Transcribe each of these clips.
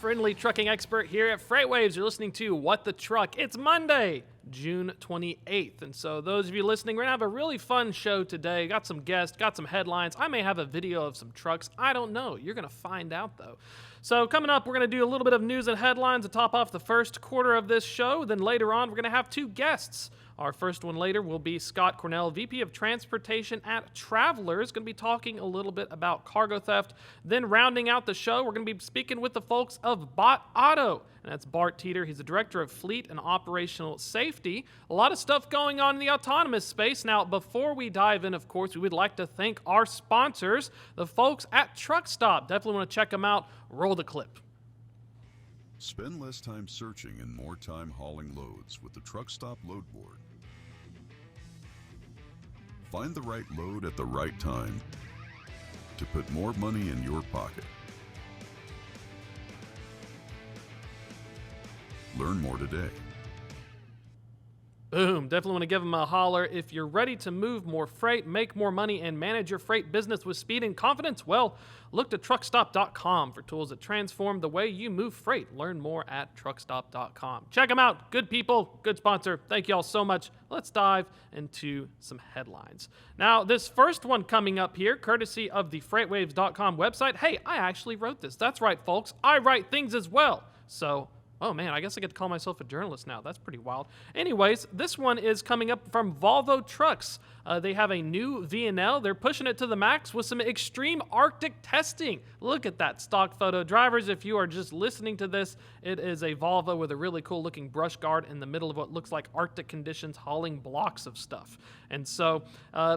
friendly trucking expert here at FreightWaves. You're listening to What the Truck. It's Monday, June 28th. And so those of you listening, we're going to have a really fun show today. Got some guests, got some headlines. I may have a video of some trucks. I don't know. You're going to find out, though. So coming up, we're going to do a little bit of news and headlines to top off the first quarter of this show. Then later on, we're going to have two guests. Our first one later will be Scott Cornell, VP of Transportation at Travelers, going to be talking a little bit about cargo theft. Then rounding out the show, we're going to be speaking with the folks of Bot Auto, and that's Bart Teeter. He's the Director of Fleet and Operational Safety. A lot of stuff going on in the autonomous space. Now, before we dive in, of course, we would like to thank our sponsors, the folks at Truck Stop. Definitely want to check them out. Roll the clip. Spend less time searching and more time hauling loads with the Truck Stop Load Board. Find the right load at the right time to put more money in your pocket. Learn more today. Boom. Definitely want to give them a holler. If you're ready to move more freight, make more money, and manage your freight business with speed and confidence, well, look to truckstop.com for tools that transform the way you move freight. Learn more at truckstop.com. Check them out. Good people, good sponsor. Thank you all so much. Let's dive into some headlines. Now, this first one coming up here, courtesy of the FreightWaves.com website. Hey, I actually wrote this. That's right, folks. I write things as well. So, oh man, I guess I get to call myself a journalist now. That's pretty wild. Anyways, this one is coming up from Volvo Trucks. They have a new VNL. They're pushing it to the max with some extreme Arctic testing. Look at that stock photo. Drivers, if you are just listening to this, it is a Volvo with a really cool looking brush guard in the middle of what looks like Arctic conditions hauling blocks of stuff. And so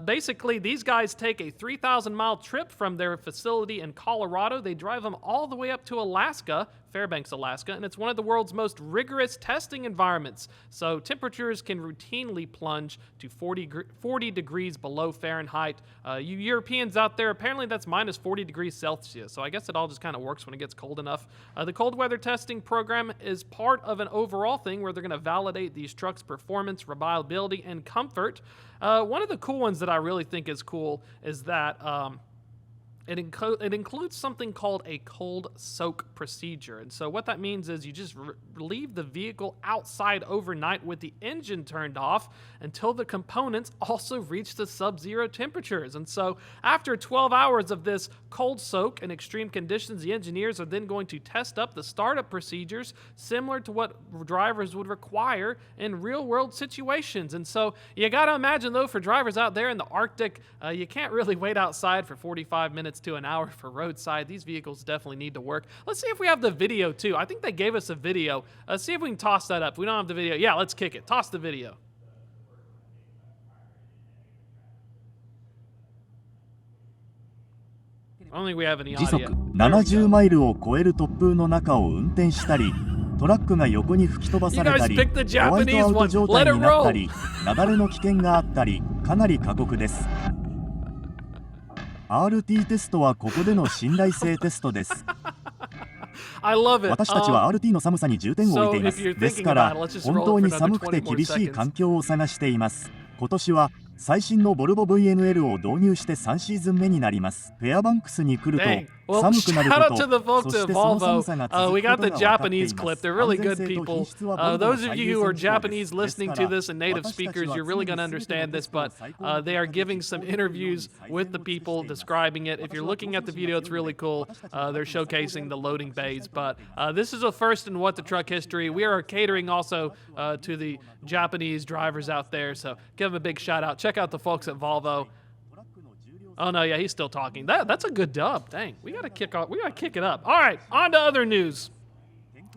basically these guys take a 3,000 mile trip from their facility in Colorado. They drive them all the way up to Alaska, Fairbanks, Alaska, and it's one of the world's most rigorous testing environments. So temperatures can routinely plunge to 40 degrees below Fahrenheit. You Europeans out there, apparently that's minus 40 degrees Celsius. So I guess it all just kind of works when it gets cold enough. The cold weather testing program is part of an overall thing where they're going to validate these trucks' performance, reliability, and comfort. One of the cool ones that I really think is cool is that it includes something called a cold soak procedure. And so what that means is you just leave the vehicle outside overnight with the engine turned off until the components also reach the sub-zero temperatures. And so after 12 hours of this cold soak in extreme conditions, the engineers are then going to test up the startup procedures similar to what drivers would require in real-world situations. And so you got to imagine, though, for drivers out there in the Arctic, you can't really wait outside for 45 minutes to an hour for roadside. These vehicles definitely need to work. Let's see if we have the video too. I think they gave us a video. See if we can toss that up. If we don't have the video, yeah, let's kick it. Toss the video. I don't think we have any 時 audio. 速70マイルを超える突風の中を運転したり、トラックが横に吹き飛ばされたり、ホワイトアウト状態になったり、雪崩の危険があったり、かなり過酷です。RT テストはここでの信頼性テストです。I love it. 私たちは RT の寒さに重点を置いています。ですから、本当に寒くて厳しい環境を探しています。今年は最新のボルボ VNL を導入して3シーズン目になります。フェアバンクスに来ると Well, 寒くなる shout こ out と、 to the folks そし at てその寒 Volvo. さが続 We く got こと the が分かってい Japanese ま clip. す。 They're really 安 good 全性と people. 品質はボルボの Those of 最 you 優 who are 先事項です。 Japanese です listening か to ら this and native 私たち speakers, は you're really 常 going to に全ての understand テ this, ストを but 最高の they are 形で giving 実 some 行できるように interviews 最 with 善 the を尽く people しています。 describing it. If you're looking at the video, it's really cool. They're showcasing the loading bays, but this is a first in What the Truck history. We are catering also to the Japanese drivers out there, so give them a big shout out. Check out the folks at Volvo. Oh no, yeah, he's still talking. That's a good dub. Dang, we gotta kick it up. All right, on to other news.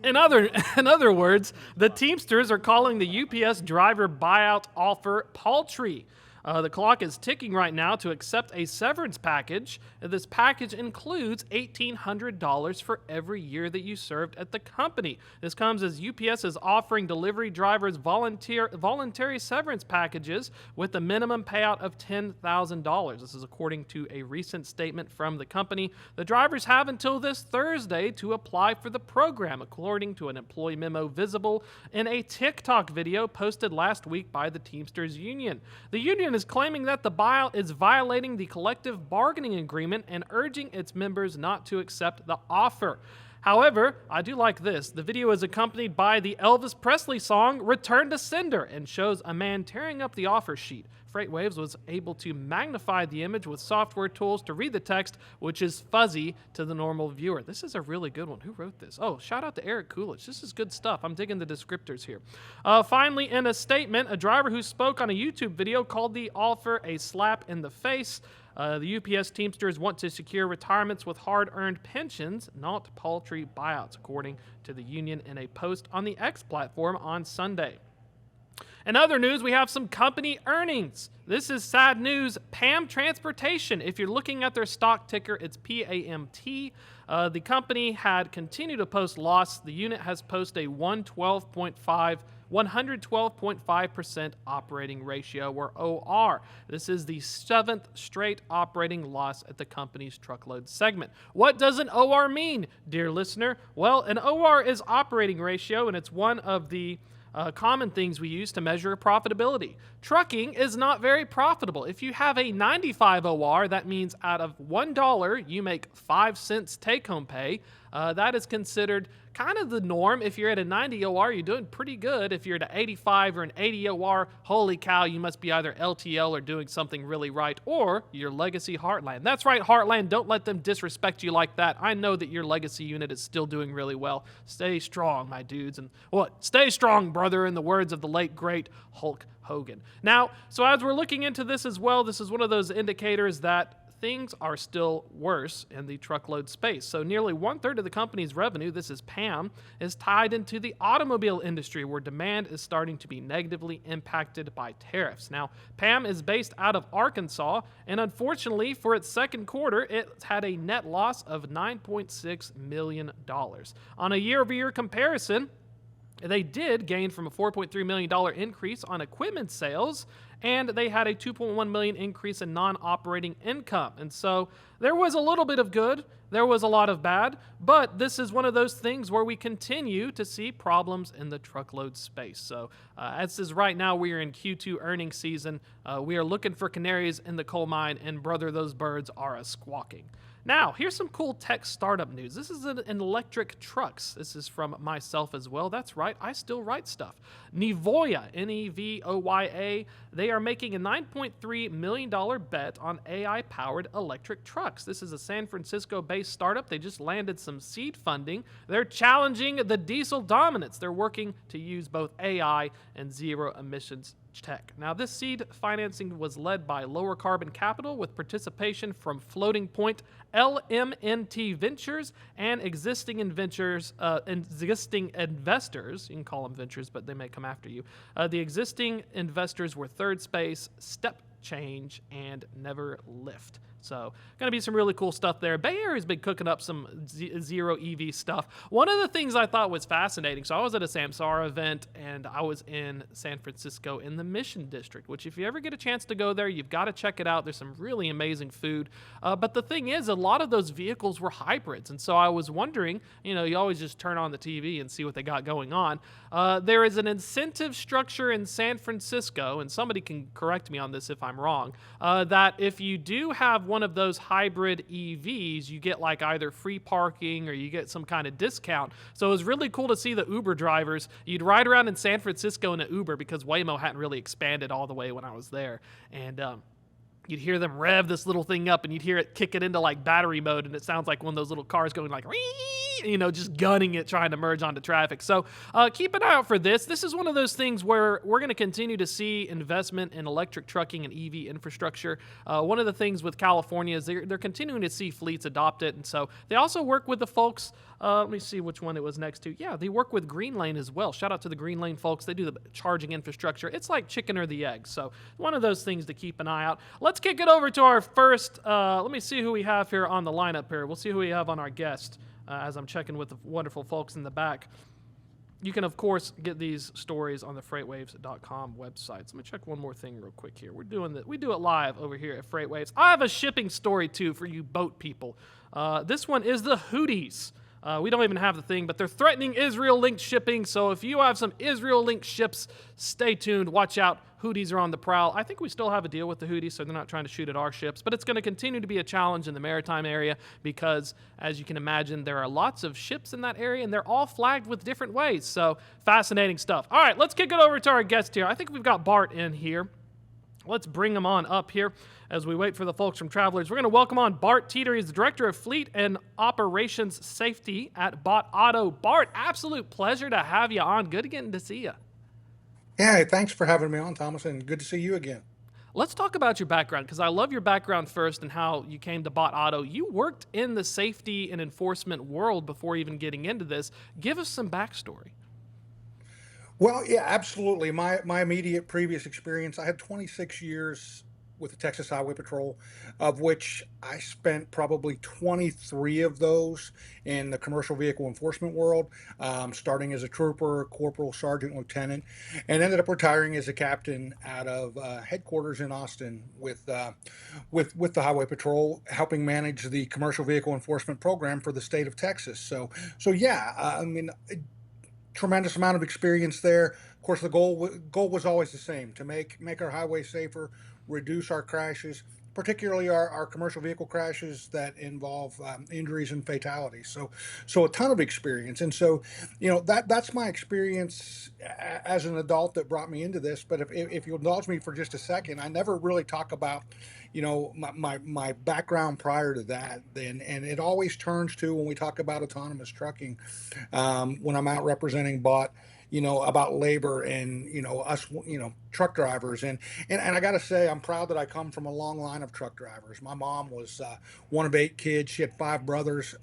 In other words, the Teamsters are calling the UPS driver buyout offer paltry. The clock is ticking right now to accept a severance package. This package includes $1,800 for every year that you served at the company. This comes as UPS is offering delivery drivers voluntary severance packages with a minimum payout of $10,000. This is according to a recent statement from the company. The drivers have until this Thursday to apply for the program, according to an employee memo visible in a TikTok video posted last week by the Teamsters Union. The union is claiming that the buyout is violating the collective bargaining agreement and urging its members not to accept the offer. However, I do like this. The video is accompanied by the Elvis Presley song Return to Sender and shows a man tearing up the offer sheet. FreightWaves was able to magnify the image with software tools to read the text, which is fuzzy to the normal viewer. This is a really good one. Who wrote this? Oh, shout out to Eric Coolidge. This is good stuff. I'm digging the descriptors here. Finally, in a statement, a driver who spoke on a YouTube video called the offer a slap in the face. The UPS Teamsters want to secure retirements with hard-earned pensions, not paltry buyouts, according to the union in a post on the X platform on Sunday. In other news, we have some company earnings. This is sad news. Pamt Transportation, if you're looking at their stock ticker, it's PAMT. The company had continued to post loss. The unit has posted a 112.5% operating ratio, or OR. This is the 7th straight operating loss at the company's truckload segment. What does an OR mean, dear listener? Well, an OR is operating ratio, and it's one of the common things we use to measure profitability. Trucking is not very profitable. If you have a 95 OR, that means out of $1, you make 5 cents take-home pay. That is considered kind of the norm. If you're at a 90 OR, you're doing pretty good. If you're at an 85 or an 80 OR, holy cow, you must be either LTL or doing something really right, or your legacy Heartland. That's right, Heartland. Don't let them disrespect you like that. I know that your legacy unit is still doing really well. Stay strong, my dudes. And what? Stay strong, brother, in the words of the late, great Hulk Hogan. Now, so as we're looking into this as well, this is one of those indicators that things are still worse in the truckload space. So nearly 1/3 of the company's revenue, this is PAM, is tied into the automobile industry, where demand is starting to be negatively impacted by tariffs. Now, PAM is based out of Arkansas, and unfortunately for its second quarter, it had a net loss of $9.6 million. On a year-over-year comparison, they did gain from a $4.3 million increase on equipment sales, and they had a $2.1 million increase in non-operating income. And so there was a little bit of good, there was a lot of bad, but this is one of those things where we continue to see problems in the truckload space. So as is right now, we are in Q2 earnings season. We are looking for canaries in the coal mine, and brother, those birds are a-squawking. Now, here's some cool tech startup news. This is in electric trucks. This is from myself as well. That's right, I still write stuff. Nevoya, Nevoya, they are making a $9.3 million bet on AI-powered electric trucks. This is a San Francisco-based startup. They just landed some seed funding. They're challenging the diesel dominance. They're working to use both AI and zero emissions tech. Now, this seed financing was led by Lower Carbon Capital with participation from Floating Point, LMNT Ventures, and existing investors. You can call them ventures, but they may come after you. The existing investors were Third Space, Step Change, and Never Lift. So, going to be some really cool stuff there. Bay Area's been cooking up some zero EV stuff. One of the things I thought was fascinating, so I was at a Samsara event, and I was in San Francisco in the Mission District, which if you ever get a chance to go there, you've got to check it out. There's some really amazing food. But the thing is, a lot of those vehicles were hybrids, and so I was wondering, you always just turn on the TV and see what they got going on. There is an incentive structure in San Francisco, and somebody can correct me on this if I'm wrong, that if you do have one of those hybrid EVs, you get like either free parking or you get some kind of discount. So it was really cool to see the Uber drivers. You'd ride around in San Francisco in an Uber because Waymo hadn't really expanded all the way when I was there. And you'd hear them rev this little thing up, and you'd hear it kick it into like battery mode, and it sounds like one of those little cars going like, just gunning it, trying to merge onto traffic. So keep an eye out for this. This is one of those things where we're going to continue to see investment in electric trucking and EV infrastructure. One of the things with California is they're continuing to see fleets adopt it, and so they also work with the folks. Let me see which one it was next to. Yeah, they work with Green Lane as well. Shout out to the Green Lane folks. They do the charging infrastructure. It's like chicken or the egg. So one of those things to keep an eye out. Let's kick it over to our first. Let me see who we have here on the lineup here. We'll see who we have on our guest as I'm checking with the wonderful folks in the back. You can, of course, get these stories on the FreightWaves.com website. So let me check one more thing real quick here. We do it live over here at FreightWaves. I have a shipping story, too, for you boat people. This one is the Houthis. We don't even have the thing, but they're threatening Israel-linked shipping. So if you have some Israel-linked ships, stay tuned. Watch out. Houthis are on the prowl. I think we still have a deal with the Houthis, so they're not trying to shoot at our ships. But it's going to continue to be a challenge in the maritime area because, as you can imagine, there are lots of ships in that area, and they're all flagged with different ways. So fascinating stuff. All right, let's kick it over to our guest here. I think we've got Bart in here. Let's bring him on up here as we wait for the folks from Travelers. We're going to welcome on Bart Teeter. He's the Director of Fleet and Operations Safety at Bot Auto. Bart, absolute pleasure to have you on. Good getting to see you. Yeah, thanks for having me on, Thomas, and good to see you again. Let's talk about your background, because I love your background first and how you came to Bot Auto. You worked in the safety and enforcement world before even getting into this. Give us some backstory. Well, yeah, absolutely. My immediate previous experience, I had 26 years with the Texas Highway Patrol, of which I spent probably 23 of those in the commercial vehicle enforcement world, starting as a trooper, corporal, sergeant, lieutenant, and ended up retiring as a captain out of headquarters in Austin with the Highway Patrol, helping manage the commercial vehicle enforcement program for the state of Texas. So yeah, I mean, tremendous amount of experience there. Of course, the goal was always the same: to make our highways safer, reduce our crashes, particularly our commercial vehicle crashes that involve injuries and fatalities. So a ton of experience, and so that's my experience as an adult that brought me into this. But if you'll indulge me for just a second, I never really talk about my background prior to that. And it always turns to, when we talk about autonomous trucking, when I'm out representing BOT, about labor and, us, truck drivers. And I got to say, I'm proud that I come from a long line of truck drivers. My mom was one of 8 kids. She had 5 brothers,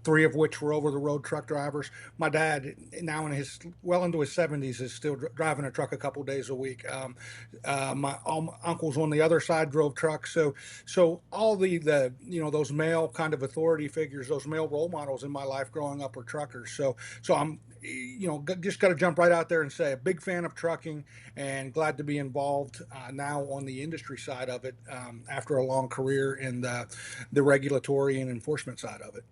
3 of which were over the road truck drivers. My dad, now well into his 70s, is still driving a truck a couple days a week. My uncles on the other side drove trucks. So all the those male kind of authority figures, those male role models in my life growing up were truckers. So I'm just got to jump right out there and say, a big fan of trucking, and glad to be involved now on the industry side of it, after a long career in the regulatory and enforcement side of it.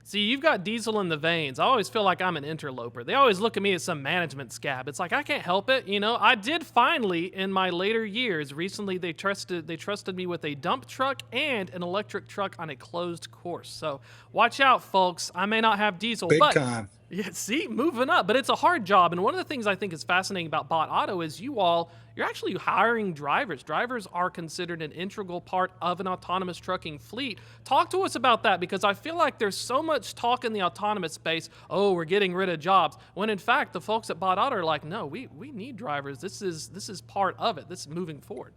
See, you've got diesel in the veins. I always feel like I'm an interloper. They always look at me as some management scab. It's like, I can't help it. I did finally, in my later years, recently they trusted me with a dump truck and an electric truck on a closed course. So watch out, folks. I may not have diesel, Big time. Yeah, see, moving up. But it's a hard job. And one of the things I think is fascinating about Bot Auto is you're actually hiring drivers. Drivers are considered an integral part of an autonomous trucking fleet. Talk to us about that, because I feel like there's so much talk in the autonomous space, oh, we're getting rid of jobs, when in fact the folks at Bot Auto are like, no, we need drivers. This is part of it. This is moving forward.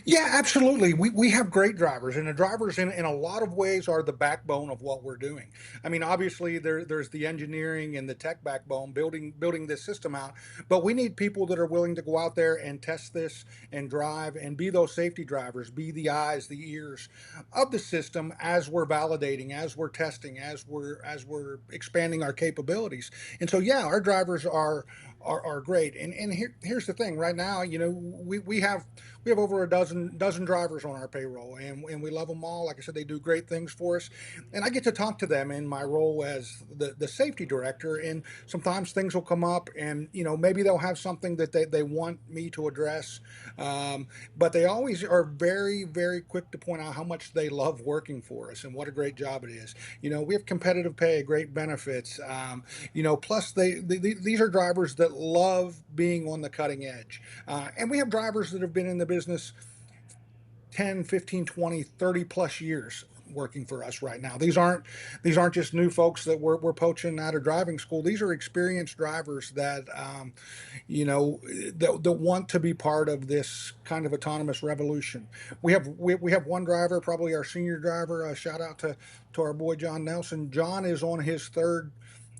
Yeah, absolutely. We have great drivers, and the drivers in a lot of ways are the backbone of what we're doing. I mean, obviously there's the engineering and the tech backbone building this system out, but we need people that are willing to go out there and test this and drive and be those safety drivers, be the eyes, the ears of the system as we're validating, as we're testing, as we're expanding our capabilities. And so yeah, our drivers are great. And here's the thing. Right now, we have over a dozen drivers on our payroll, and we love them all. Like I said, they do great things for us, and I get to talk to them in my role as the safety director. And sometimes things will come up, and maybe they'll have something that they want me to address, but they always are very, very quick to point out how much they love working for us and what a great job it is. We have competitive pay, great benefits, plus these are drivers that love being on the cutting edge, and we have drivers that have been in the business 10, 15, 20, 30 plus years working for us right now. These aren't just new folks that we're poaching out of driving school. These are experienced drivers that that want to be part of this kind of autonomous revolution. We have one driver, probably our senior driver. Shout out to our boy John Nelson. John is on his 3rd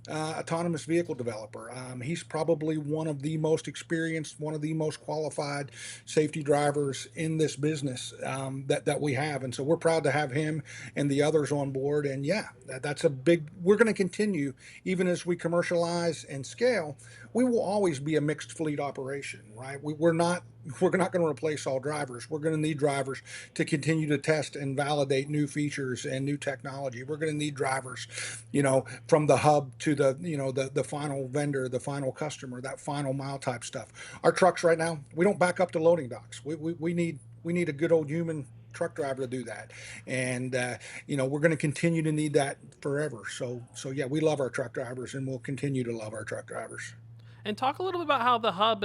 autonomous vehicle developer. He's probably one of the most experienced, one of the most qualified safety drivers in this business that we have. And so we're proud to have him and the others on board. And yeah, that's we're going to continue, even as we commercialize and scale. We will always be a mixed fleet operation, right? We're not we're not going to replace all drivers. We're going to need drivers to continue to test and validate new features and new technology. We're going to need drivers, from the hub to the final vendor, the final customer, that final mile type stuff. Our trucks right now, we don't back up to loading docks. We need a good old human truck driver to do that, and we're going to continue to need that forever. So yeah, we love our truck drivers, and we'll continue to love our truck drivers. And talk a little bit about how the hub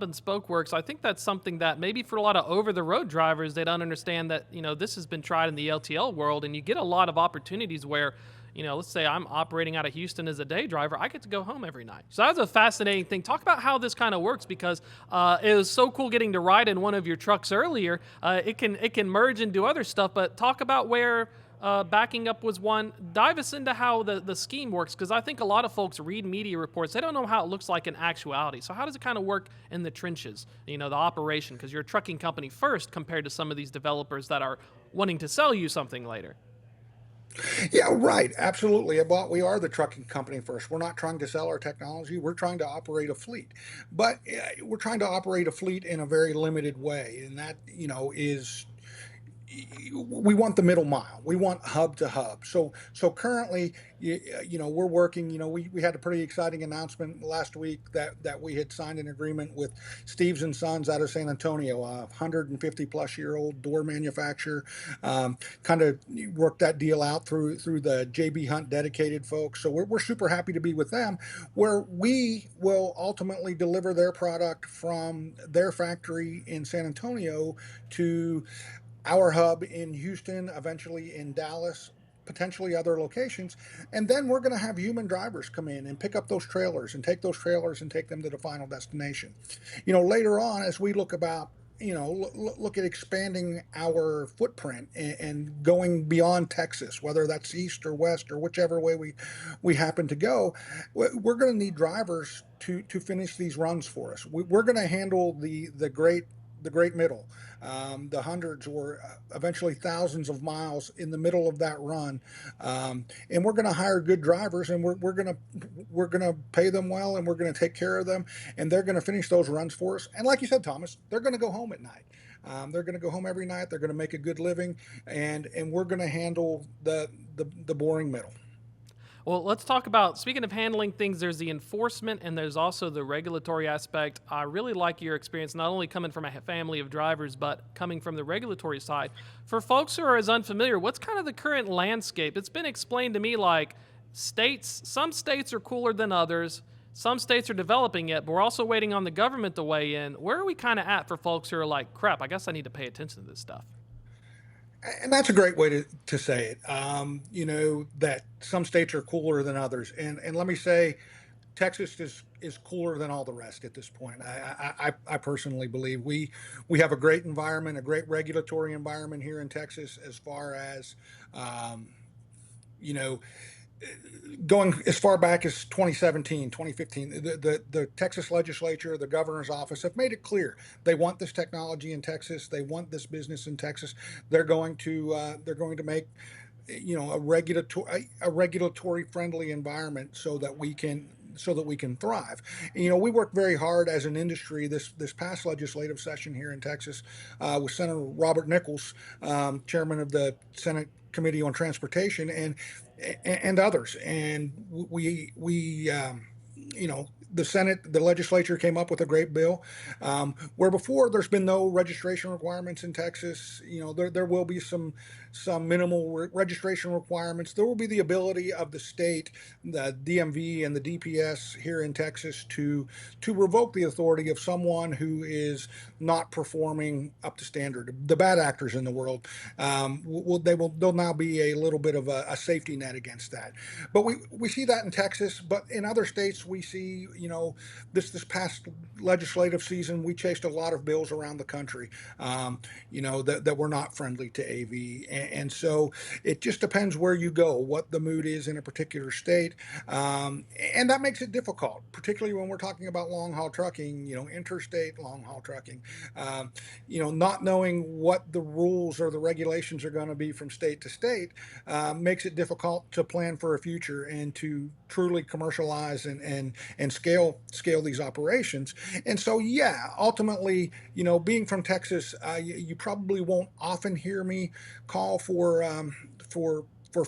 and spoke works. I think that's something that maybe for a lot of over the road drivers, they don't understand that this has been tried in the LTL world, and you get a lot of opportunities where, let's say I'm operating out of Houston as a day driver, I get to go home every night. So that's a fascinating thing. Talk about how this kind of works, because it was so cool getting to ride in one of your trucks earlier. It can merge and do other stuff, but talk about where backing up was one. Dive us into how the scheme works, because I think a lot of folks read media reports. They don't know how it looks like in actuality. So how does it kind of work in the trenches, the operation? Because you're a trucking company first compared to some of these developers that are wanting to sell you something later. Yeah, right. Absolutely. But we are the trucking company first. We're not trying to sell our technology. We're trying to operate a fleet. But we're trying to operate a fleet in a very limited way. And that, is we want the middle mile. We want hub to hub. So currently, we're working. We had a pretty exciting announcement last week that we had signed an agreement with Steves and Sons out of San Antonio, a 150 plus year old door manufacturer. Kind of worked that deal out through the JB Hunt dedicated folks. So we're super happy to be with them, where we will ultimately deliver their product from their factory in San Antonio to our hub in Houston, eventually in Dallas, potentially other locations. And then we're going to have human drivers come in and pick up those trailers and take those trailers and take them to the final destination. Later on, as we look about, look at expanding our footprint and going beyond Texas, whether that's east or west or whichever way we happen to go, we're going to need drivers to finish these runs for us. We're going to handle the great middle, the hundreds or eventually thousands of miles in the middle of that run, and we're going to hire good drivers, and we're going to pay them well, and we're going to take care of them, and they're going to finish those runs for us. And like you said, Thomas, they're going to go home at night. They're going to go home every night. They're going to make a good living, and we're going to handle the boring middle. Well, let's talk about, speaking of handling things, there's the enforcement and there's also the regulatory aspect. I really like your experience, not only coming from a family of drivers, but coming from the regulatory side. For folks who are as unfamiliar, what's kind of the current landscape? It's been explained to me like some states are cooler than others. Some states are developing it, but we're also waiting on the government to weigh in. Where are we kind of at for folks who are like, crap, I guess I need to pay attention to this stuff? And that's a great way to say it. That some states are cooler than others. And let me say, Texas is cooler than all the rest at this point. I personally believe we have a great environment, a great regulatory environment here in Texas, as far as, going as far back as 2017, 2015, the Texas legislature, the governor's office have made it clear they want this technology in Texas. They want this business in Texas. They're going to make a regulatory friendly environment so that we can thrive. We work very hard as an industry this past legislative session here in Texas with Senator Robert Nichols, chairman of the Senate Committee on Transportation, and others. And we the Senate, the legislature came up with a great bill where before there's been no registration requirements in Texas. There will be some minimal registration requirements. There will be the ability of the state, the DMV and the DPS here in Texas to revoke the authority of someone who is not performing up to standard. The bad actors in the world, there'll now be a little bit of a safety net against that. But we see that in Texas, but in other states we see, this past legislative season, we chased a lot of bills around the country, that were not friendly to AV. And so it just depends where you go, what the mood is in a particular state. And that makes it difficult, particularly when we're talking about long haul trucking, interstate long haul trucking, not knowing what the rules or the regulations are going to be from state to state, makes it difficult to plan for a future and to truly commercialize and scale scale these operations. And so, yeah, ultimately, being from Texas, you probably won't often hear me call for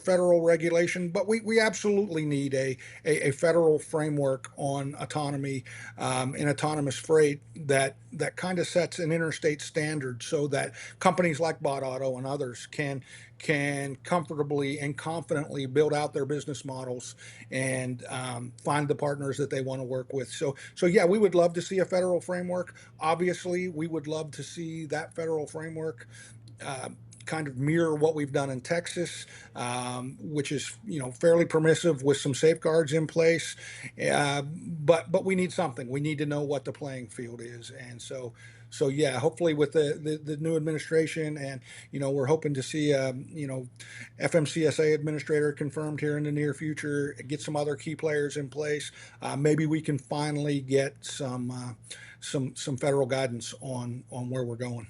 federal regulation, but we absolutely need a federal framework on autonomy and autonomous freight that kind of sets an interstate standard so that companies like Bot Auto and others can comfortably and confidently build out their business models and find the partners that they want to work with. So yeah, we would love to see a federal framework. Obviously, we would love to see that federal framework kind of mirror what we've done in Texas, which is fairly permissive with some safeguards in place. But we need something. We need to know what the playing field is, and so yeah, hopefully with the new administration, and we're hoping to see FMCSA administrator confirmed here in the near future, get some other key players in place. Maybe we can finally get some federal guidance on where we're going.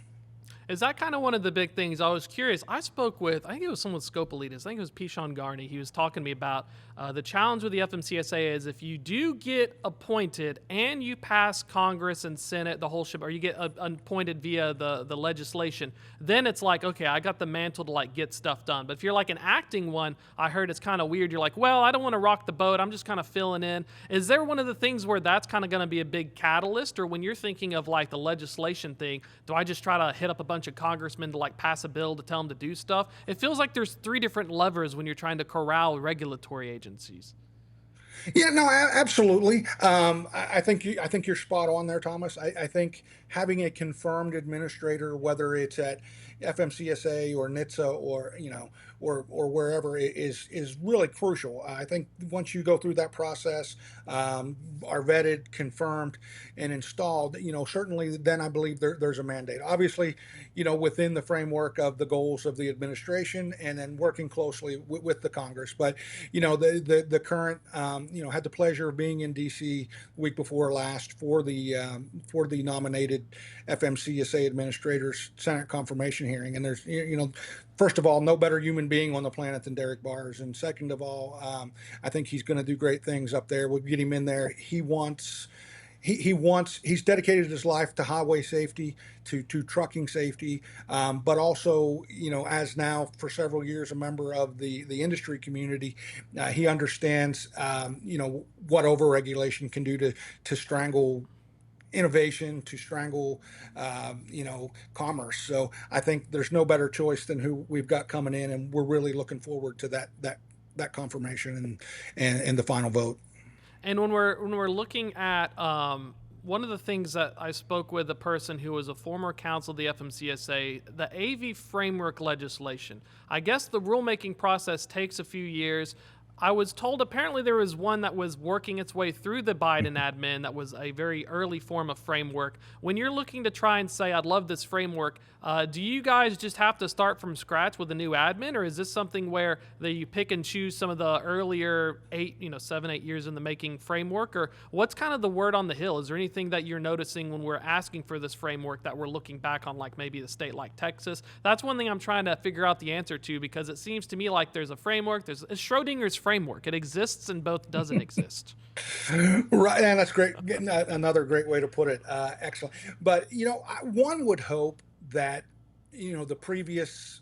Is that kind of one of the big things? I was curious. I spoke with, I think it was someone with Scopolitas. I think it was Pishon Garney. He was talking to me about the challenge with the FMCSA is if you do get appointed and you pass Congress and Senate, the whole ship, or you get appointed via the legislation, then it's like, okay, I got the mantle to get stuff done. But if you're like an acting one, I heard it's kind of weird. You're like, well, I don't want to rock the boat. I'm just kind of filling in. Is there one of the things where that's kind of going to be a big catalyst? Or when you're thinking of the legislation thing, do I just try to hit up a bunch of congressmen to pass a bill to tell them to do stuff? It feels like there's 3 different levers when you're trying to corral regulatory agencies. Yeah, no, absolutely. I think you're spot on there, Thomas. I think having a confirmed administrator, whether it's at FMCSA or NHTSA or wherever, is really crucial. I think once you go through that process, are vetted, confirmed, and installed, certainly then I believe there's a mandate. Obviously, within the framework of the goals of the administration, and then working closely with the Congress. But the current had the pleasure of being in D.C. the week before last for the nominated FMCSA administrators Senate confirmation hearing, and there's first of all, no better human being on the planet than Derek Bars, and second of all, I think he's going to do great things up there. We'll get him in there. He's dedicated his life to highway safety, to trucking safety, but also, as now for several years a member of the industry community, he understands, what overregulation can do to strangle innovation, to strangle, commerce. So I think there's no better choice than who we've got coming in, and we're really looking forward to that confirmation and the final vote. And when we're looking at one of the things that I spoke with a person who was a former counsel of the FMCSA, the AV framework legislation. I guess the rulemaking process takes a few years. I was told apparently there was one that was working its way through the Biden admin that was a very early form of framework. When you're looking to try and say, I'd love this framework, do you guys just have to start from scratch with a new admin, or is this something where you pick and choose some of the earlier 7, 8 years in the making framework, or what's kind of the word on the hill? Is there anything that you're noticing when we're asking for this framework that we're looking back on, like maybe the state like Texas? That's one thing I'm trying to figure out the answer to, because it seems to me like there's a framework, there's Schrodinger's framework. It exists and both doesn't exist. Right, and that's great. Another great way to put it. Excellent. But one would hope that the previous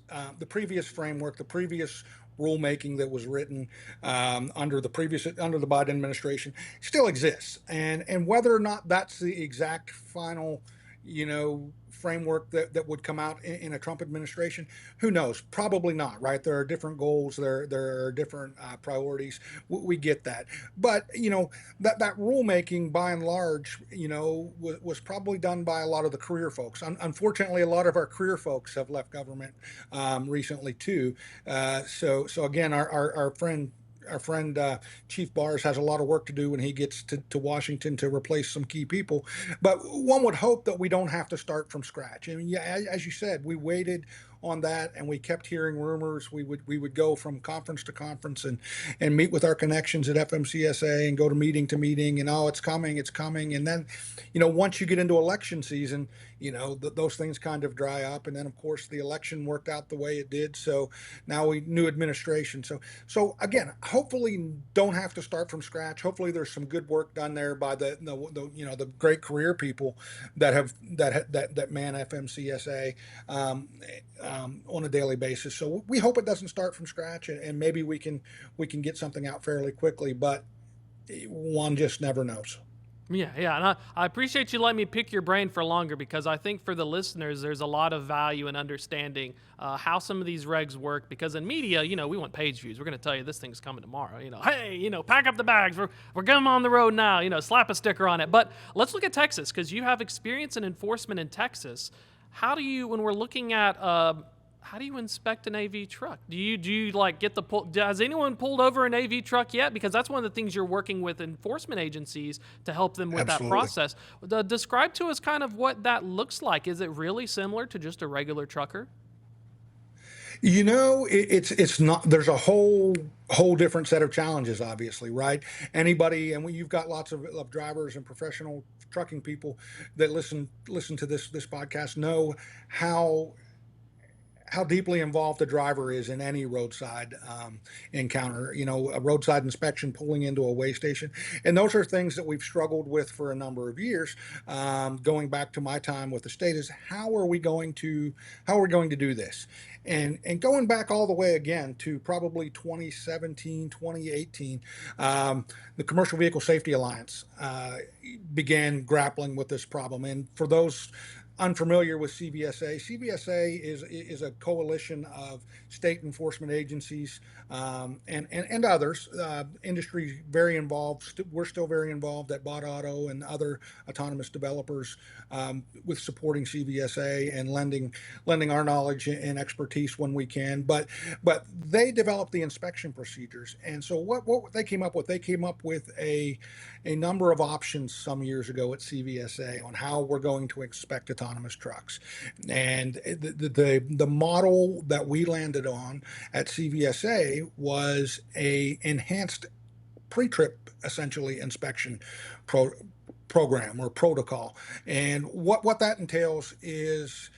framework, the previous rulemaking that was written under the Biden administration still exists, and whether or not that's the exact final framework that would come out in a Trump administration, who knows? Probably not, right? There are different goals, there are different priorities. We get that, but that rulemaking by and large, was probably done by a lot of the career folks. Unfortunately, a lot of our career folks have left government recently too. So again, our friend Chief Bars has a lot of work to do when he gets to Washington to replace some key people. But one would hope that we don't have to start from scratch. I mean, yeah, as you said, we waited on that, and we kept hearing rumors. We would go from conference to conference and meet with our connections at FMCSA and go to meeting, and it's coming. And then, once you get into election season, those things kind of dry up. And then, of course, the election worked out the way it did. So now we new administration. So again, hopefully don't have to start from scratch. Hopefully there's some good work done there by the great career people that man FMCSA on a daily basis. So we hope it doesn't start from scratch, and maybe we can get something out fairly quickly. But one just never knows. Yeah, and I appreciate you letting me pick your brain for longer, because I think for the listeners, there's a lot of value in understanding how some of these regs work. Because in media, we want page views. We're going to tell you this thing's coming tomorrow. Hey, pack up the bags. We're going on the road now. Slap a sticker on it. But let's look at Texas, because you have experience in enforcement in Texas. How do you, when we're looking at how do you inspect an AV truck? Do you like get the pull? Has anyone pulled over an AV truck yet? Because that's one of the things you're working with enforcement agencies to help them with Absolutely. that process. Describe to us kind of what that looks like. Is it really similar to just a regular trucker? It's not. There's a whole different set of challenges, obviously, right? Anybody, and you've got lots of drivers and professional trucking people that listen to this podcast know how deeply involved the driver is in any roadside encounter, a roadside inspection, pulling into a weigh station. And those are things that we've struggled with for a number of years. Going back to my time with the state, is how are we going to do this? And going back all the way again to probably 2017, 2018, the Commercial Vehicle Safety Alliance began grappling with this problem. And for those unfamiliar with CVSA, CVSA is a coalition of state enforcement agencies and others. Industry very involved. We're still very involved at Bot Auto and other autonomous developers with supporting CVSA and lending our knowledge and expertise when we can. But they developed the inspection procedures, and so what they came up with a number of options some years ago at CVSA on how we're going to inspect autonomous trucks. And the model that we landed on at CVSA was a enhanced pre-trip, essentially, inspection program or protocol. And what that entails is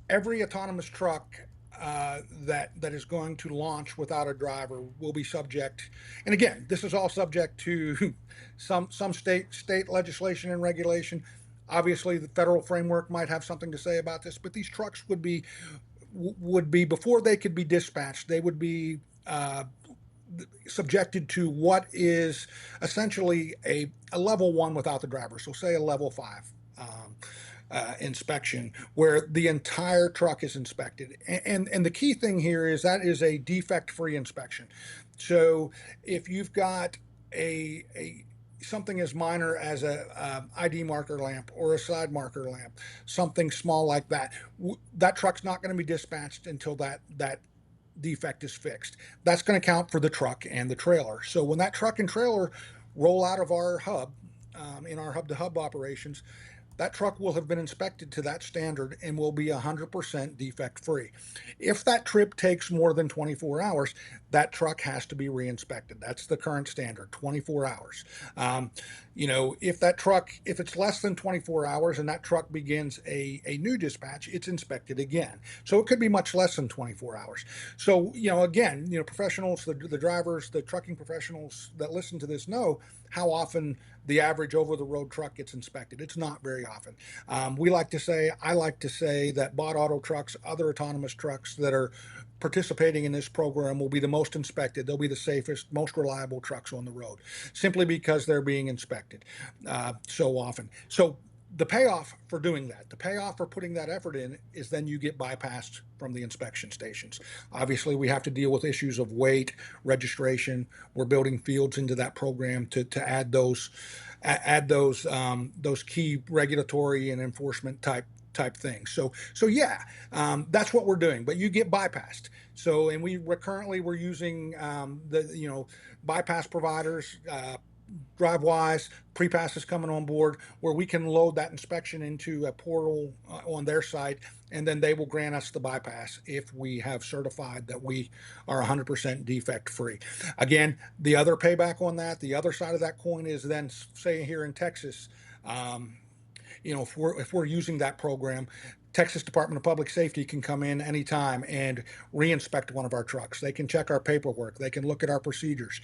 every autonomous truck that is going to launch without a driver will be subject, and again, this is all subject to some state legislation and regulation. Obviously, the federal framework might have something to say about this, but these trucks would be before they could be dispatched, they would be subjected to what is essentially a level 1 without the driver. So say a level 5 inspection, where the entire truck is inspected. And the key thing here is that is a defect-free inspection. So if you've got something as minor as a ID marker lamp or a side marker lamp, something small like that, that truck's not going to be dispatched until that defect is fixed. That's going to count for the truck and the trailer. So when that truck and trailer roll out of our hub, in our hub-to-hub operations, that truck will have been inspected to that standard and will be 100% defect-free. If that trip takes more than 24 hours, that truck has to be re-inspected. That's the current standard, 24 hours. If it's less than 24 hours and that truck begins a new dispatch, it's inspected again. So it could be much less than 24 hours. So, again, professionals, the drivers, the trucking professionals that listen to this know how often the average over-the-road truck gets inspected. It's not very often. I like to say that Bot Auto trucks, other autonomous trucks that are participating in this program will be the most inspected. They'll be the safest, most reliable trucks on the road, simply because they're being inspected so often. So the payoff for doing that, the payoff for putting that effort in, is then you get bypassed from the inspection stations. Obviously, we have to deal with issues of weight, registration. We're building fields into that program to add those key regulatory and enforcement type things. So yeah, that's what we're doing. But you get bypassed. So, and we're using bypass providers. DriveWise, PrePass is coming on board, where we can load that inspection into a portal on their site, and then they will grant us the bypass if we have certified that we are 100% defect free. Again, the other payback on that, the other side of that coin, is then, say here in Texas, if we're using that program, Texas Department of Public Safety can come in anytime and reinspect one of our trucks. They can check our paperwork. They can look at our procedures.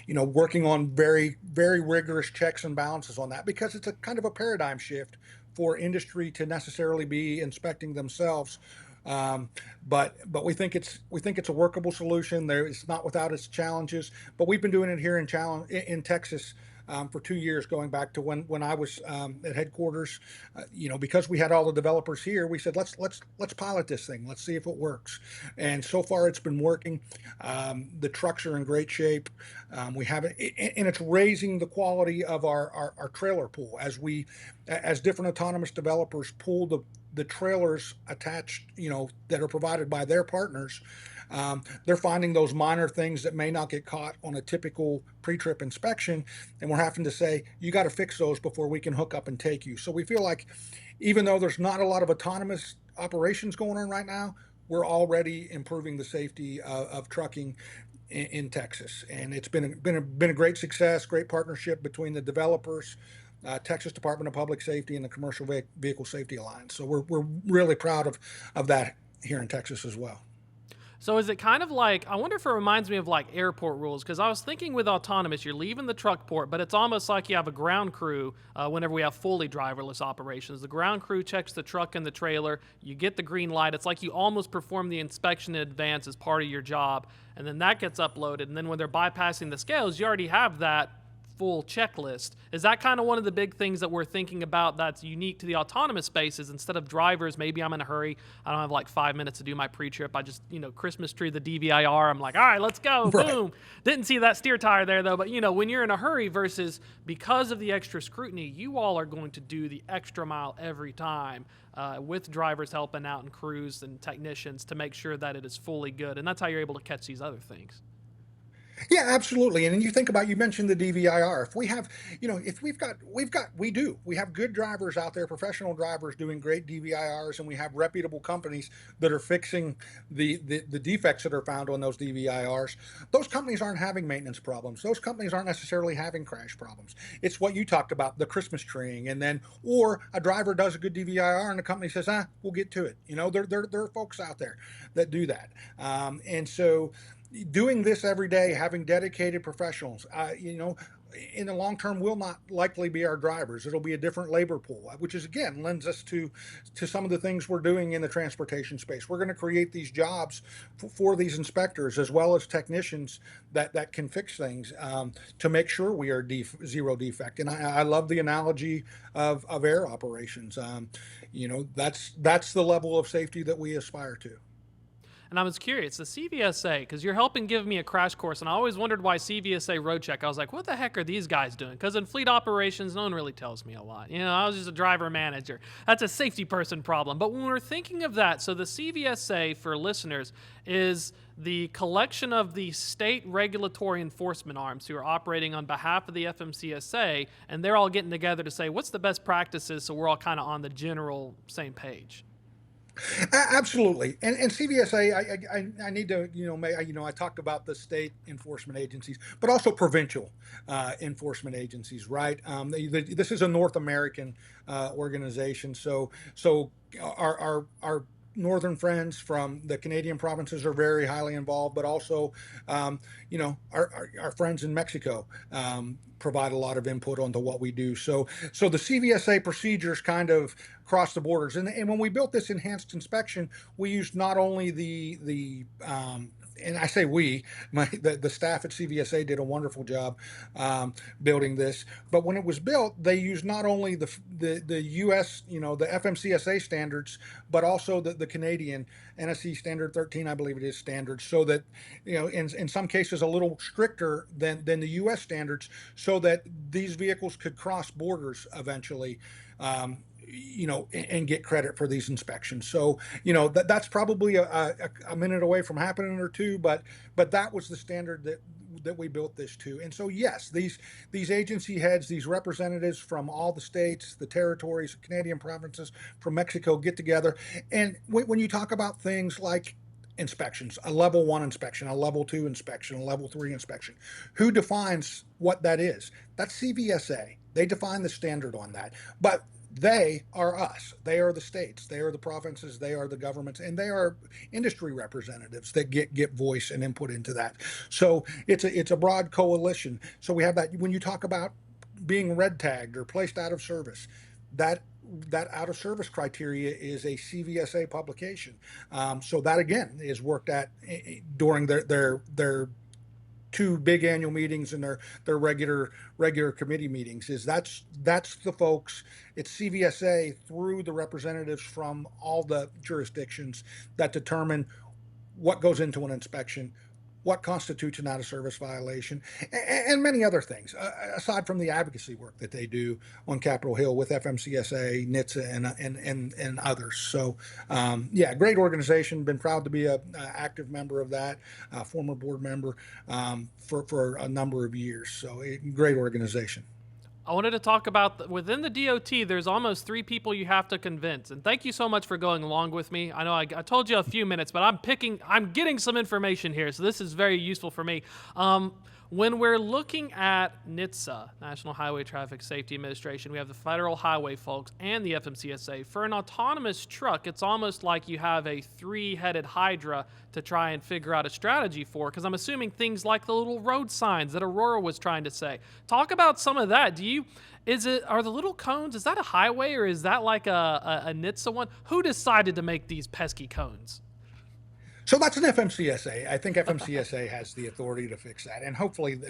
Working on very, very rigorous checks and balances on that, because it's a kind of a paradigm shift for industry to necessarily be inspecting themselves. But we think it's a workable solution. It's not without its challenges. But we've been doing it here in Texas for 2 years, going back to when I was at headquarters. Because we had all the developers here, we said let's pilot this thing. Let's see if it works. And so far, it's been working. The trucks are in great shape. We have it, and it's raising the quality of our trailer pool as different autonomous developers pull the trailers attached, that are provided by their partners. They're finding those minor things that may not get caught on a typical pre-trip inspection, and we're having to say, you got to fix those before we can hook up and take you. So we feel like, even though there's not a lot of autonomous operations going on right now, we're already improving the safety of trucking in Texas, and it's been a great success, great partnership between the developers, Texas Department of Public Safety, and the Commercial Vehicle Safety Alliance. So we're really proud of that here in Texas as well. So is it kind of like, I wonder if it reminds me of like airport rules, because I was thinking with autonomous, you're leaving the truck port, but it's almost like you have a ground crew whenever we have fully driverless operations. The ground crew checks the truck and the trailer, you get the green light. It's like you almost perform the inspection in advance as part of your job, and then that gets uploaded. And then when they're bypassing the scales, you already have that full checklist. Is that kind of one of the big things that we're thinking about that's unique to the autonomous spaces? Instead of drivers, maybe I'm in a hurry, I don't have like 5 minutes to do my pre-trip, I just Christmas tree the DVIR, I'm like, all right, let's go. Right. Boom. Didn't see that steer tire there though. But when you're in a hurry, versus because of the extra scrutiny, you all are going to do the extra mile every time, with drivers helping out and crews and technicians to make sure that it is fully good, and that's how you're able to catch these other things. Yeah, absolutely. And then you mentioned the DVIR. If we have, we have good drivers out there, professional drivers doing great DVIRs, and we have reputable companies that are fixing the defects that are found on those DVIRs. Those companies aren't having maintenance problems. Those companies aren't necessarily having crash problems. It's what you talked about, the Christmas treeing, or a driver does a good DVIR and the company says, we'll get to it. There are folks out there that do that. And so, doing this every day, having dedicated professionals, in the long term will not likely be our drivers. It'll be a different labor pool, which is, again, lends us to some of the things we're doing in the transportation space. We're going to create these jobs for these inspectors as well as technicians that can fix things, to make sure we are zero defect. And I love the analogy of air operations. That's the level of safety that we aspire to. And I was curious, the CVSA, because you're helping give me a crash course, and I always wondered why CVSA road check. I was like, what the heck are these guys doing? Because in fleet operations, no one really tells me a lot. I was just a driver manager. That's a safety person problem. But when we're thinking of that, so the CVSA, for listeners, is the collection of the state regulatory enforcement arms who are operating on behalf of the FMCSA, and they're all getting together to say, what's the best practices, so we're all kind of on the general same page. Absolutely, and CVSA. I need to I talked about the state enforcement agencies, but also provincial enforcement agencies. Right. This is a North American organization, so our northern friends from the Canadian provinces are very highly involved, but also our friends in Mexico provide a lot of input onto what we do. So the CVSA procedures kind of cross the borders. And when we built this enhanced inspection, we used not only and I say the staff at CVSA did a wonderful job building this. But when it was built, they used not only the U.S., the FMCSA standards, but also the Canadian NSC Standard 13, I believe it is, standards, so that, in some cases a little stricter than the U.S. standards, so that these vehicles could cross borders eventually. And get credit for these inspections. So, that's probably a minute away from happening or two, but that was the standard that we built this to. And so, yes, these agency heads, these representatives from all the states, the territories, Canadian provinces, from Mexico get together. And when you talk about things like inspections, a level 1 inspection, a level 2 inspection, a level 3 inspection, who defines what that is? That's CVSA. They define the standard on that. But They are us. They are the states. They are the provinces. They are the governments, and they are industry representatives that get voice and input into that. So it's a broad coalition. So we have that. When you talk about being red tagged or placed out of service, that that out of service criteria is a CVSA publication. So that again is worked at during their two big annual meetings and their regular committee meetings. That's the folks. It's CVSA through the representatives from all the jurisdictions that determine what goes into an inspection, what constitutes an out of service violation, and many other things, aside from the advocacy work that they do on Capitol Hill with FMCSA, NHTSA, and others. So, yeah, great organization. Been proud to be a active member of that, former board member for a number of years. So, great organization. I wanted to talk about within the DOT, there's almost 3 people you have to convince. And thank you so much for going along with me. I know I told you a few minutes, but I'm getting some information here. So this is very useful for me. When we're looking at NHTSA, National Highway Traffic Safety Administration, we have the federal highway folks and the FMCSA. For an autonomous truck, it's almost like you have a 3-headed hydra to try and figure out a strategy for, because I'm assuming things like the little road signs that Aurora was trying to say. Talk about some of that. Are the little cones, is that a highway or is that like a NHTSA one? Who decided to make these pesky cones? So that's an FMCSA. I think FMCSA has the authority to fix that, and hopefully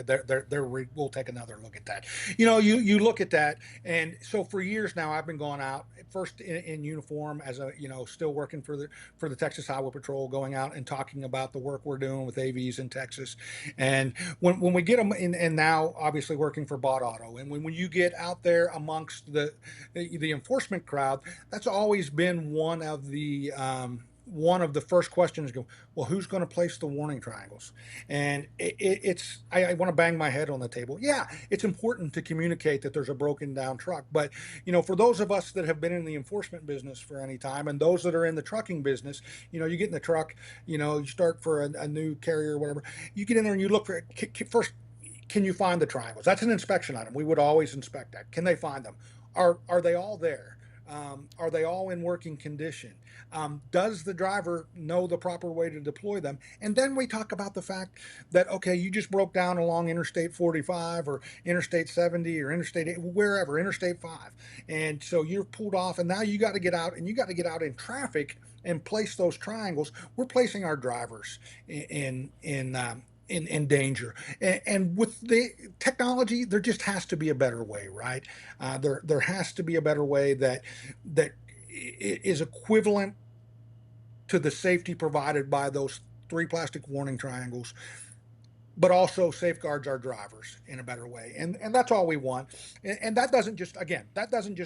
we'll take another look at that. You look at that, and so for years now, I've been going out first in uniform as still working for the Texas Highway Patrol, going out and talking about the work we're doing with AVs in Texas, and when we get them in, and now obviously working for Bot Auto, and when you get out there amongst the enforcement crowd, that's always been one of the first questions go, well, who's going to place the warning triangles? And I want to bang my head on the table. Yeah, it's important to communicate that there's a broken down truck. But, for those of us that have been in the enforcement business for any time, and those that are in the trucking business, you get in the truck, you start for a new carrier or whatever, you get in there and you look for it. First, can you find the triangles? That's an inspection item. We would always inspect that. Can they find them? Are they all there? Are they all in working condition? Does the driver know the proper way to deploy them? And then we talk about the fact that, okay, you just broke down along Interstate 45 or Interstate 70 or Interstate 8, wherever, Interstate 5. And so you're pulled off, and now you got to get out, and you got to get out in traffic and place those triangles. We're placing our drivers in danger. And with the technology, there just has to be a better way, right? There has to be a better way that is equivalent to the safety provided by those 3 plastic warning triangles, but also safeguards our drivers in a better way. And that's all we want. And that doesn't just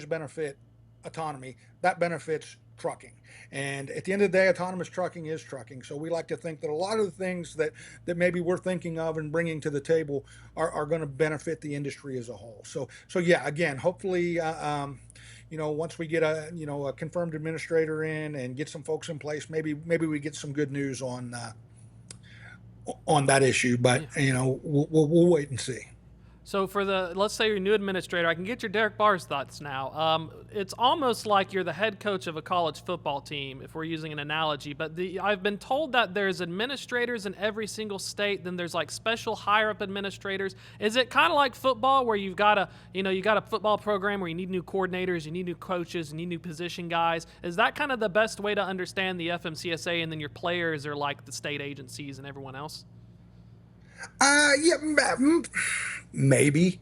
benefit autonomy, that benefits trucking. And at the end of the day, autonomous trucking is trucking. So we like to think that a lot of the things that maybe we're thinking of and bringing to the table are going to benefit the industry as a whole. So yeah, again, hopefully, once we get a confirmed administrator in and get some folks in place, maybe we get some good news on that issue. But we'll wait and see. So let's say you're a new administrator, I can get your Derek Barr's thoughts now. It's almost like you're the head coach of a college football team, if we're using an analogy. But I've been told that there's administrators in every single state. Then there's like special higher up administrators. Is it kind of like football where you got a football program where you need new coordinators, you need new coaches, you need new position guys? Is that kind of the best way to understand the FMCSA, and then your players are like the state agencies and everyone else? Yeah, maybe.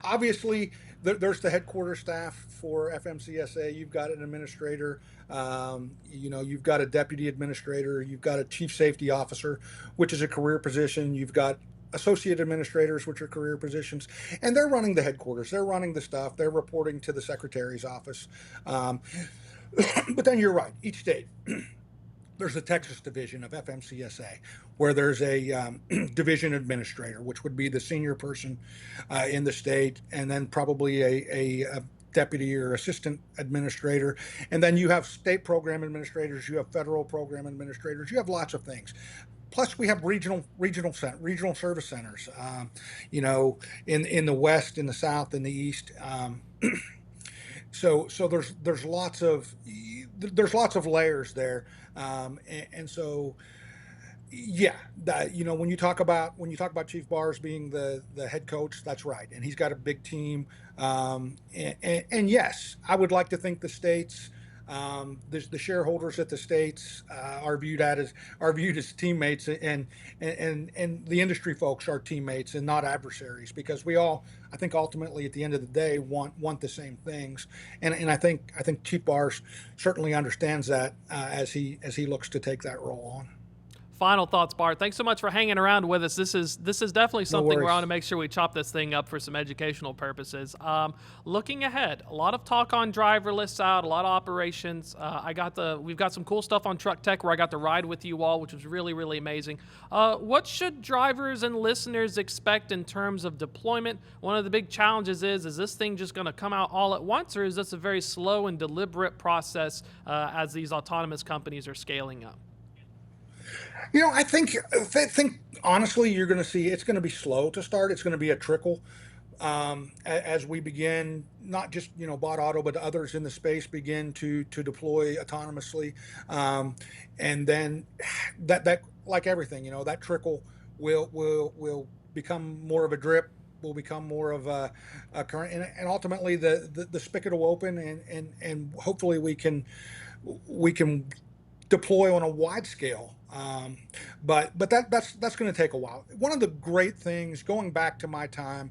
Obviously, there's the headquarters staff for FMCSA. You've got an administrator. You've got a deputy administrator. You've got a chief safety officer, which is a career position. You've got associate administrators, which are career positions, and they're running the headquarters. They're running the stuff. They're reporting to the secretary's office. But then you're right. Each state. There's a Texas division of FMCSA where there's a division administrator, which would be the senior person in the state, and then probably a deputy or assistant administrator. And then you have state program administrators, you have federal program administrators, you have lots of things. Plus, we have regional service centers, in the West, in the South, in the East. So there's lots of layers there, and so yeah, that, when you talk about Chief Bars being the head coach, that's right, and he's got a big team, and yes, I would like to think the states. The shareholders at the states are viewed as teammates, and the industry folks are teammates and not adversaries, because we all, I think, ultimately at the end of the day want the same things, and I think Chief Bars certainly understands that as he looks to take that role on. Final thoughts, Bart. Thanks so much for hanging around with us. This is definitely something we're on to make sure we chop this thing up for some educational purposes. Looking ahead, a lot of talk on driverless out, a lot of operations. We've got some cool stuff on Truck Tech where I got to ride with you all, which was really, really amazing. What should drivers and listeners expect in terms of deployment? One of the big challenges is this thing just going to come out all at once, or is this a very slow and deliberate process as these autonomous companies are scaling up? I think honestly, you're going to see it's going to be slow to start. It's going to be a trickle as we begin, not just Bot Auto, but others in the space begin to deploy autonomously, and then that like everything, that trickle will become more of a drip. Will become more of a current, and ultimately the spigot will open, and hopefully we can deploy on a wide scale. But that's going to take a while. One of the great things, going back to my time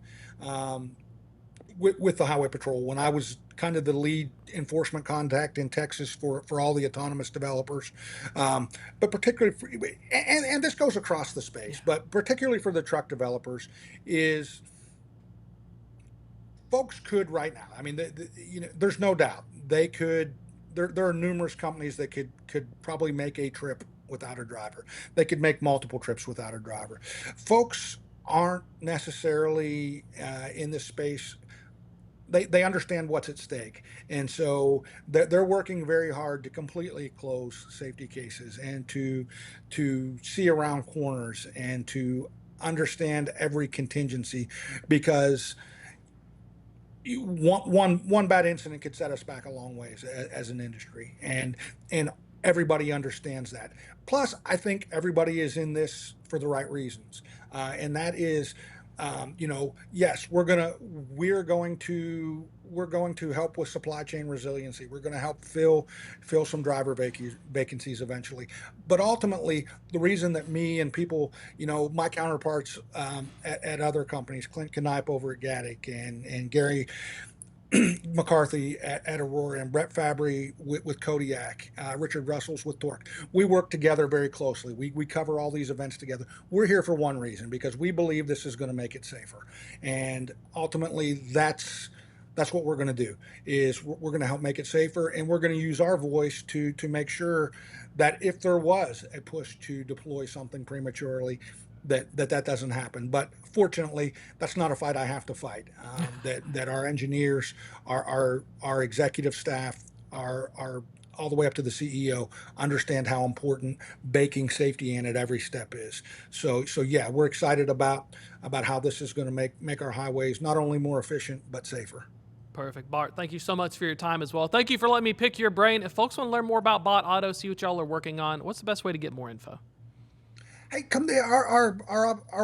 with the Highway Patrol, when I was kind of the lead enforcement contact in Texas for all the autonomous developers, but particularly and this goes across the space, but particularly for the truck developers, is folks could right now. I mean, there's no doubt they could. There are numerous companies that could probably make a trip without a driver. They could make multiple trips without a driver. Folks aren't necessarily in this space. They understand what's at stake, and so they're working very hard to completely close safety cases and to see around corners and to understand every contingency, because one bad incident could set us back a long ways as an industry, and everybody understands that. Plus, I think everybody is in this for the right reasons, and that is, yes, we're going to help with supply chain resiliency. We're going to help fill some driver vacancies eventually. But ultimately, the reason that me and people, my counterparts at other companies, Clint Knipe over at Gaddick, and Gary McCarthy at Aurora, and Brett Fabry with Kodiak, Richard Russells with Torque. We work together very closely. We cover all these events together. We're here for one reason, because we believe this is going to make it safer. And ultimately, that's what we're going to do, is we're going to help make it safer, and we're going to use our voice to make sure that if there was a push to deploy something prematurely, that doesn't happen. But fortunately, that's not a fight I have to fight. That our engineers, our executive staff, are all the way up to the CEO, understand how important baking safety in at every step is. So yeah, we're excited about how this is going to make our highways not only more efficient but safer. Perfect. Bart, thank you so much for your time as well. Thank you for letting me pick your brain. If folks want to learn more about Bot Auto, see what y'all are working on, what's the best way to get more info? Hey, come there. Our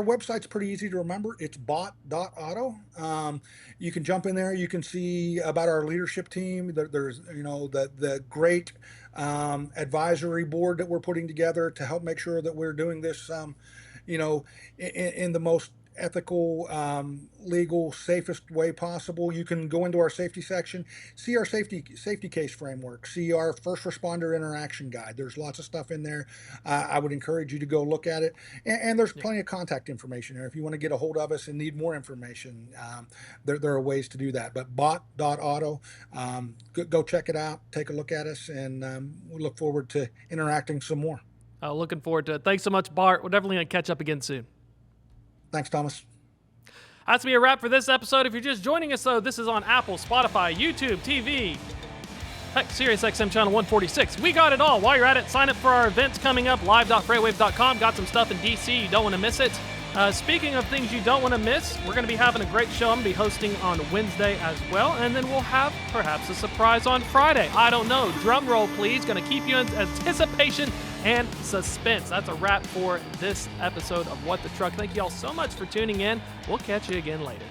website's pretty easy to remember. It's bot.auto. You can jump in there. You can see about our leadership team. There's the great advisory board that we're putting together to help make sure that we're doing this in the most ethical, legal, safest way possible. You can go into our safety section, see our safety case framework, see our first responder interaction guide. There's lots of stuff in there. I would encourage you to go look at it. And there's plenty of contact information there. If you want to get a hold of us and need more information, there are ways to do that. But bot.auto, go check it out, take a look at us, and we look forward to interacting some more. Looking forward to it. Thanks so much, Bart. We're definitely going to catch up again soon. Thanks, Thomas. That's going to be a wrap for this episode. If you're just joining us, though, this is on Apple, Spotify, YouTube, TV, heck, SiriusXM channel 146. We got it all. While you're at it, sign up for our events coming up, live.freightwaves.com. Got some stuff in DC. You don't want to miss it. Speaking of things you don't want to miss, we're going to be having a great show. I'm going to be hosting on Wednesday as well, and then we'll have perhaps a surprise on Friday. I don't know. Drum roll, please. Going to keep you in anticipation and suspense. That's a wrap for this episode of What the Truck. Thank you all so much for tuning in. We'll catch you again later.